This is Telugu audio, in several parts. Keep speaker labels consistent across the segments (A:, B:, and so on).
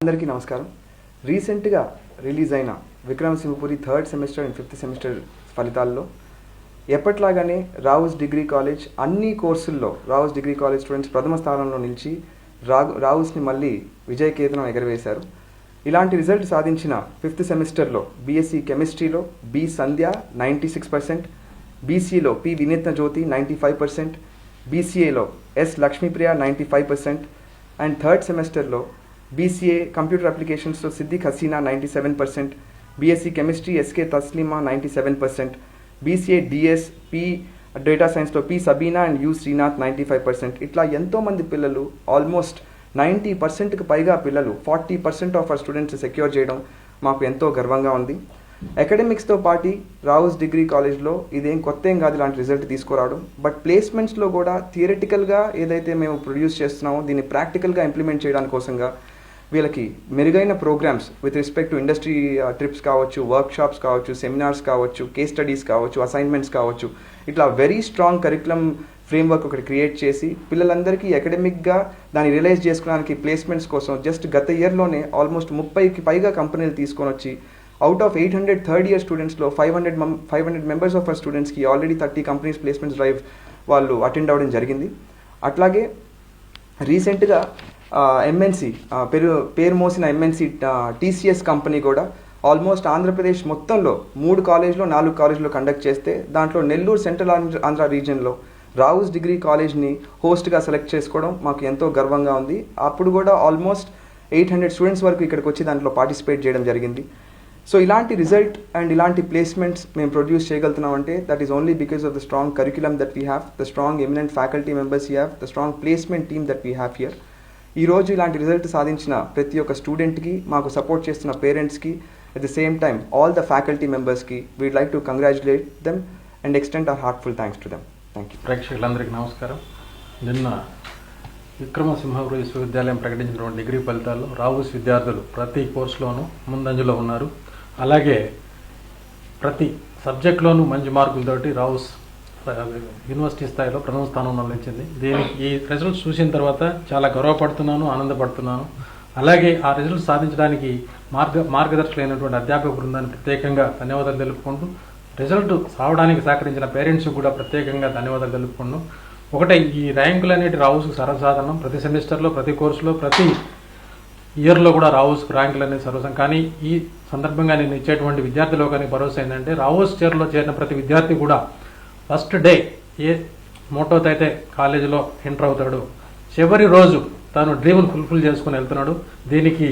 A: అందరికీ నమస్కారం. రీసెంట్గా రిలీజ్ అయిన Vikramasimhapuri third semester and fifth semester ఫలితాల్లో ఎప్పట్లాగానే రావుస్ డిగ్రీ కాలేజ్ అన్ని కోర్సుల్లో రావుస్ డిగ్రీ కాలేజ్ స్టూడెంట్స్ ప్రథమ స్థానంలో నిలిచి రావుస్ని మళ్ళీ విజయకేతనం ఎగరవేశారు. ఇలాంటి రిజల్ట్ సాధించిన ఫిఫ్త్ సెమిస్టర్లో బీఎస్సీ కెమిస్ట్రీలో బి సంధ్య 96%, బీసీలో పి వినీత్న జ్యోతి 95%, బీసీఏలో ఎస్ లక్ష్మీప్రియ 95%, అండ్ థర్డ్ సెమిస్టర్లో BCA కంప్యూటర్ అప్లికేషన్స్లో Siddiq Haseena 97%, BSc chemistry SK Tasleema 97%, BCA DS P data సైన్స్లో P Sabeena and U Srinath 95%. ఇట్లా ఎంతోమంది పిల్లలు ఆల్మోస్ట్ 90%కి పైగా పిల్లలు 40% ఆఫ్ అవర్ స్టూడెంట్స్ సెక్యూర్ చేయడం మాకు ఎంతో గర్వంగా ఉంది. అకాడమిక్స్తో పాటు రావుస్ డిగ్రీ కాలేజ్లో ఇదేం కొత్త ఏం కాదు ఇలాంటి రిజల్ట్ తీసుకురావడం. బట్ ప్లేస్మెంట్స్లో కూడా థియరిటికల్గా ఏదైతే మేము ప్రొడ్యూస్ చేస్తున్నామో దీన్ని ప్రాక్టికల్గా ఇంప్లిమెంట్ చేయడానికి కోసంగా వీళ్ళకి మెరుగైన programmes with respect to industry trips కావచ్చు, వర్క్షాప్స్ కావచ్చు, సెమినార్స్ కావచ్చు, కేస్ స్టడీస్ కావచ్చు, అసైన్మెంట్స్ కావచ్చు, ఇట్లా వెరీ స్ట్రాంగ్ కరికులం ఫ్రేమ్వర్క్ ఒకటి క్రియేట్ చేసి పిల్లలందరికీ అకాడమిక్గా దాన్ని రియలైజ్ చేసుకోవడానికి ప్లేస్మెంట్స్ కోసం జస్ట్ గత ఇయర్లోనే ఆల్మోస్ట్ 30కి పైగా కంపెనీలు తీసుకొని వచ్చి అవుట్ ఆఫ్ 800 థర్డ్ ఇయర్ స్టూడెంట్స్లో 500 మెంబర్స్ ఆఫ్ అవర్ స్టూడెంట్స్కి ఆల్రెడీ 30 కంపెనీస్ ప్లేస్మెంట్స్ డ్రైవ్ వాళ్ళు అటెండ్ అవ్వడం జరిగింది. అట్లాగే రీసెంట్గా ఎంఎన్సి పేరు మోసిన ఎంఎన్సి TCS కంపెనీ కూడా ఆల్మోస్ట్ ఆంధ్రప్రదేశ్ మొత్తంలో 3 కాలేజ్లో 4 కాలేజ్లో కండక్ట్ చేస్తే దాంట్లో నెల్లూరు సెంట్రల్ ఆంధ్ర రీజియన్లో రావుస్ డిగ్రీ కాలేజ్ని హోస్ట్గా సెలెక్ట్ చేసుకోవడం మాకు ఎంతో గర్వంగా ఉంది. అప్పుడు కూడా ఆల్మోస్ట్ 800 స్టూడెంట్స్ వరకు ఇక్కడికి వచ్చి దాంట్లో పార్టిసిపేట్ చేయడం జరిగింది. సో ఇలాంటి రిజల్ట్ అండ్ ఇలాంటి ప్లేస్మెంట్స్ మేము ప్రొడ్యూస్ చేయగలుగుతున్నామంటే that is only because of the strong curriculum that we have, the strong eminent faculty members we have, the strong placement team that we have here. ఈరోజు ఇలాంటి రిజల్ట్ సాధించిన ప్రతి ఒక్క స్టూడెంట్కి, మాకు సపోర్ట్ చేస్తున్న పేరెంట్స్కి, at the same time all the faculty మెంబర్స్కి we'd like to congratulate them and extend our heartful thanks to them. Thank you.
B: ప్రేక్షకులందరికీ నమస్కారం. నిన్న విక్రమసింహపురి విశ్వవిద్యాలయం ప్రకటించినటువంటి డిగ్రీ ఫలితాల్లో రావుస్ విద్యార్థులు ప్రతి కోర్సులోనూ ముందంజలో ఉన్నారు. అలాగే ప్రతి సబ్జెక్టులోనూ మంచి మార్కులతోటి రావుస్ యూనివర్సిటీ స్థాయిలో ప్రథమ స్థానంలో నిలిచింది. దీనికి ఈ రిజల్ట్స్ చూసిన తర్వాత చాలా గర్వపడుతున్నాను, ఆనందపడుతున్నాను. అలాగే ఆ రిజల్ట్స్ సాధించడానికి మార్గదర్శకులైనటువంటి అధ్యాపక బృందాన్ని ప్రత్యేకంగా ధన్యవాదాలు తెలుపుకుంటూ, రిజల్ట్ రావడానికి సహకరించిన పేరెంట్స్ కూడా ప్రత్యేకంగా ధన్యవాదాలు తెలుపుకుంటూ, ఒకటే ఈ ర్యాంకులు అనేవి రావుస్కు సర్వసాధారణం. ప్రతి సెమిస్టర్లో, ప్రతి కోర్సులో, ప్రతి ఇయర్లో కూడా రావుస్కు ర్యాంకులు అనేది సర్వసాధారణం. కానీ ఈ సందర్భంగా నేను ఇచ్చేటువంటి విద్యార్థి లోకానికి భరోసా ఏంటంటే రావుస్ చైర్లో చేరిన ప్రతి విద్యార్థి కూడా ఫస్ట్ డే ఏ మోటోతో అయితే కాలేజీలో ఎంటర్ అవుతాడు, చివరి రోజు తాను డ్రీమ్ను ఫుల్ఫిల్ చేసుకుని వెళ్తున్నాడు. దీనికి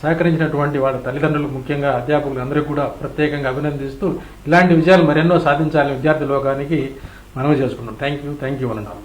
B: సహకరించినటువంటి వాళ్ళ తల్లిదండ్రులు, ముఖ్యంగా అధ్యాపకులు అందరికీ కూడా ప్రత్యేకంగా అభినందిస్తూ ఇలాంటి విజయాలు మరెన్నో సాధించాలని విద్యార్థి లోకానికి మనవి చేసుకున్నాం. థ్యాంక్ యూ అన్నారు.